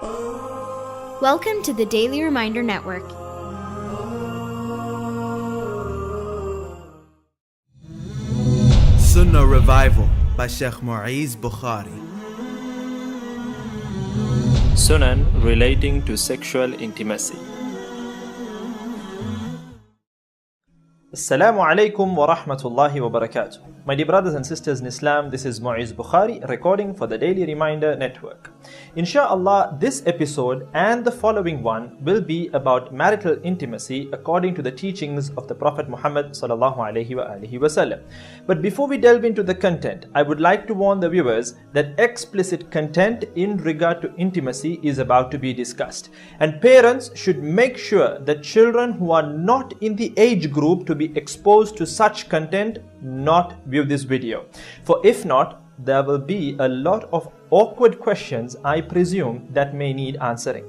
Welcome to the Daily Reminder Network. Sunnah Revival by Sheikh Mu'izz Bukhari. Sunan relating to sexual intimacy. Assalamu alaikum wa rahmatullahi wa barakatuh. My dear brothers and sisters in Islam, this is Mu'izz Bukhari recording for the Daily Reminder Network. Inshallah, this episode and the following one will be about marital intimacy according to the teachings of the Prophet Muhammad sallallahu alaihi wasallam. But before we delve into the content, I would like to warn the viewers that explicit content in regard to intimacy is about to be discussed, and parents should make sure that children who are not in the age group to be exposed to such content not view this video. For if not, there will be a lot of awkward questions, I presume, that may need answering.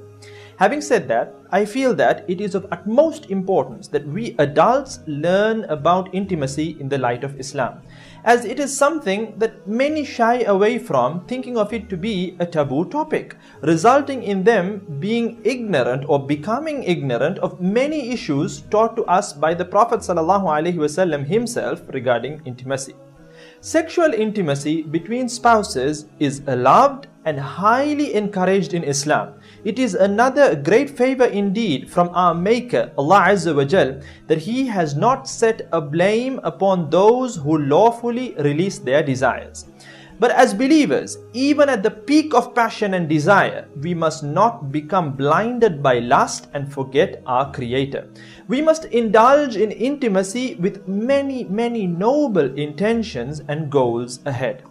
Having said that, I feel that it is of utmost importance that we adults learn about intimacy in the light of Islam, as it is something that many shy away from, thinking of it to be a taboo topic, resulting in them being ignorant or becoming ignorant of many issues taught to us by the Prophet ﷺ himself regarding intimacy. Sexual intimacy between spouses is allowed and highly encouraged in Islam. It is another great favor indeed from our Maker, Allah Azza wa Jal, that He has not set a blame upon those who lawfully release their desires. But as believers, even at the peak of passion and desire, we must not become blinded by lust and forget our Creator. We must indulge in intimacy with many noble intentions and goals ahead,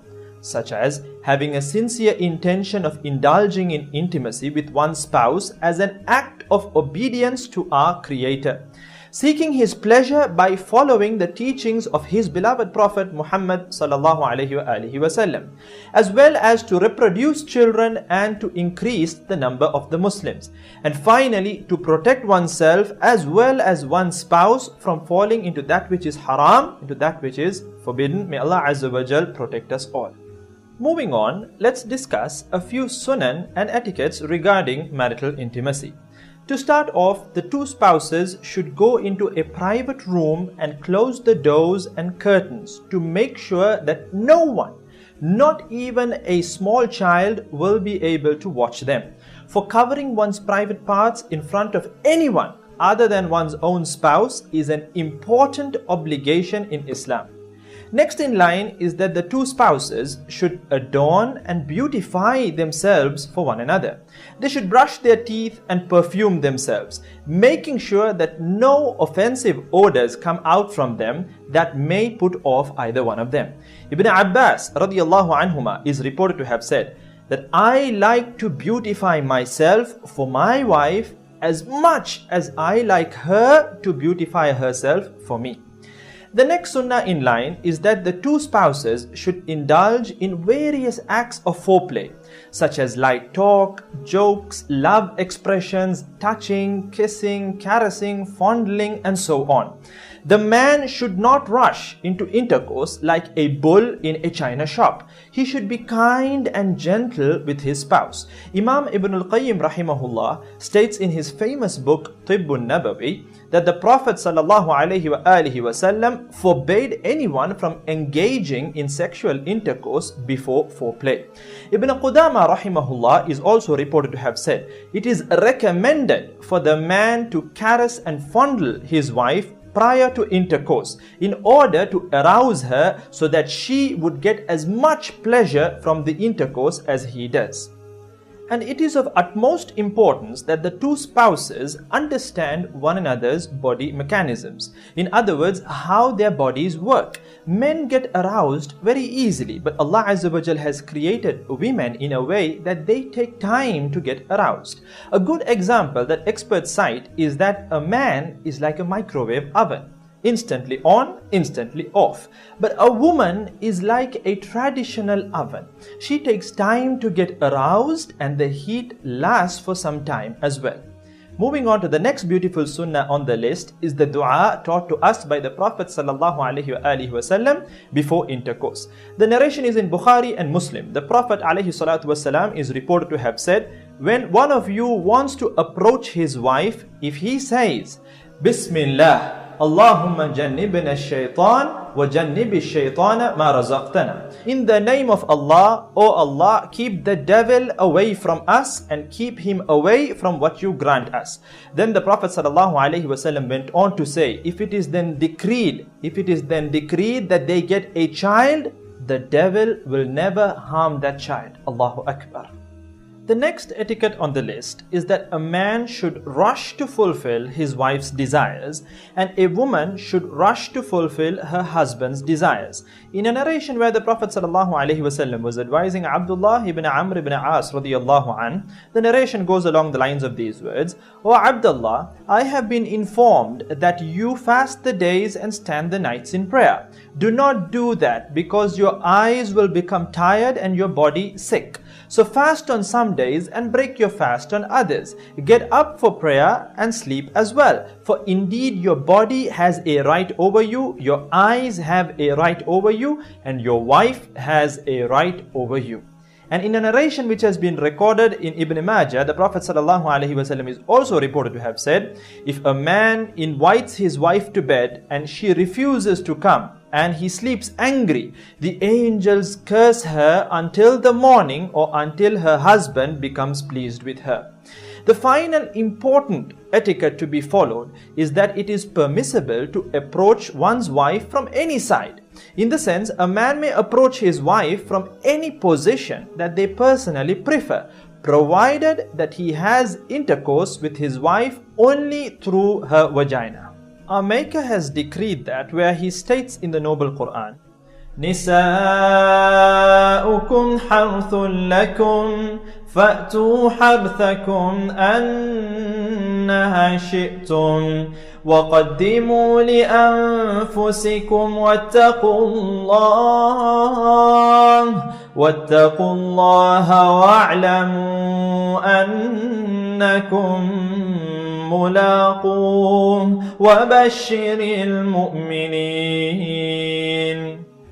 such as having a sincere intention of indulging in intimacy with one's spouse as an act of obedience to our Creator, seeking His pleasure by following the teachings of His beloved Prophet Muhammad sallallahu alaihi wasallam, as well as to reproduce children and to increase the number of the Muslims, and finally to protect oneself as well as one's spouse from falling into that which is haram, into that which is forbidden. May Allah Azza wa Jal protect us all. Moving on, let's discuss a few sunan and etiquettes regarding marital intimacy. To start off, the two spouses should go into a private room and close the doors and curtains to make sure that no one, not even a small child, will be able to watch them. For covering one's private parts in front of anyone other than one's own spouse is an important obligation in Islam. Next in line is that the two spouses should adorn and beautify themselves for one another. They should brush their teeth and perfume themselves, making sure that no offensive odors come out from them that may put off either one of them. Ibn Abbas radiyallahu anhuma is reported to have said that I like to beautify myself for my wife as much as I like her to beautify herself for me. The next sunnah in line is that the two spouses should indulge in various acts of foreplay, such as light talk, jokes, love expressions, touching, kissing, caressing, fondling, and so on. The man should not rush into intercourse like a bull in a china shop. He should be kind and gentle with his spouse. Imam Ibn al-Qayyim rahimahullah states in his famous book Tibbun Nabawi that the Prophet ﷺ forbade anyone from engaging in sexual intercourse before foreplay. Ibn Qudama rahimahullah is also reported to have said, it is recommended for the man to caress and fondle his wife prior to intercourse in order to arouse her so that she would get as much pleasure from the intercourse as he does. And it is of utmost importance that the two spouses understand one another's body mechanisms. In other words, how their bodies work. Men get aroused very easily, but Allah Azza wa Jal has created women in a way that they take time to get aroused. A good example that experts cite is that a man is like a microwave oven. Instantly on, instantly off. But a woman is like a traditional oven. She takes time to get aroused and the heat lasts for some time as well. Moving on to the next beautiful sunnah on the list is the dua taught to us by the Prophet ﷺ before intercourse. The narration is in Bukhari and Muslim. The Prophet ﷺ is reported to have said, when one of you wants to approach his wife, if he says, Bismillah, Allahumma jannibna shaitan wa jannibi shaitana ma razaqtana. In the name of Allah, O Allah, keep the devil away from us and keep him away from what you grant us. Then the Prophet ﷺ went on to say, if it is then decreed that they get a child, the devil will never harm that child. Allahu Akbar. The next etiquette on the list is that a man should rush to fulfill his wife's desires and a woman should rush to fulfill her husband's desires. In a narration where the Prophet ﷺ was advising Abdullah ibn Amr ibn As radiyallahu an, the narration goes along the lines of these words, O Abdullah, I have been informed that you fast the days and stand the nights in prayer. Do not do that because your eyes will become tired and your body sick. So fast on some days and break your fast on others. Get up for prayer and sleep as well. For indeed your body has a right over you, your eyes have a right over you, and your wife has a right over you. And in a narration which has been recorded in Ibn Majah, the Prophet ﷺ is also reported to have said, if a man invites his wife to bed and she refuses to come, and he sleeps angry, the angels curse her until the morning or until her husband becomes pleased with her. The final important etiquette to be followed is that it is permissible to approach one's wife from any side. In the sense, a man may approach his wife from any position that they personally prefer, provided that he has intercourse with his wife only through her vagina. Our Maker has decreed that where he states in the Noble Quran, نِسَاؤُكُمْ حَرْثٌ لَكُمْ فَأْتُوا حَرْثَكُمْ أَنَّهَا شِئْتُمْ وَقَدِّمُوا لِأَنفُسِكُمْ وَاتَّقُوا اللَّهَ وَاعْلَمُوا أَنَّكُمْ مُلَاقُوهُ وَبَشِّرِ الْمُؤْمِنِينَ.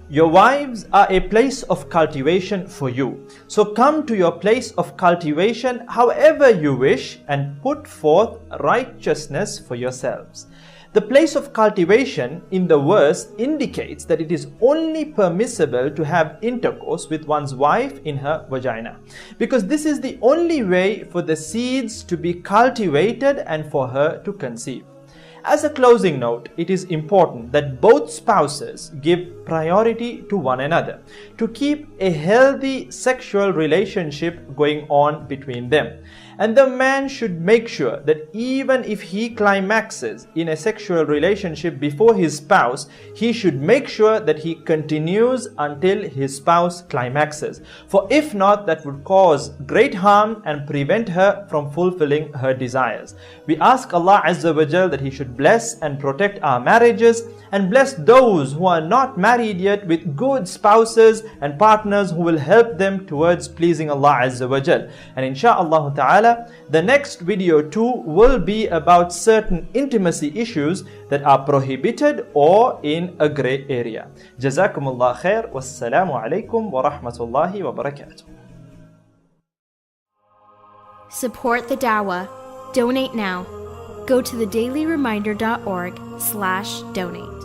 Your wives are a place of cultivation for you. So come to your place of cultivation however you wish and put forth righteousness for yourselves. The place of cultivation in the verse indicates that it is only permissible to have intercourse with one's wife in her vagina, because this is the only way for the seeds to be cultivated and for her to conceive. As a closing note, it is important that both spouses give priority to one another to keep a healthy sexual relationship going on between them. And the man should make sure that even if he climaxes in a sexual relationship before his spouse, he should make sure that he continues until his spouse climaxes. For if not, that would cause great harm and prevent her from fulfilling her desires. We ask Allah Azza wa Jal that He should bless and protect our marriages and bless those who are not married yet with good spouses and partners who will help them towards pleasing Allah Azza wa Jal. And insha'Allah ta'ala, the next video too will be about certain intimacy issues that are prohibited or in a grey area. Jazakumullah khair. Wassalamu alaikum wa rahmatullahi wa barakatuh. Support the Dawah. Donate now. Go to thedailyreminder.org/donate.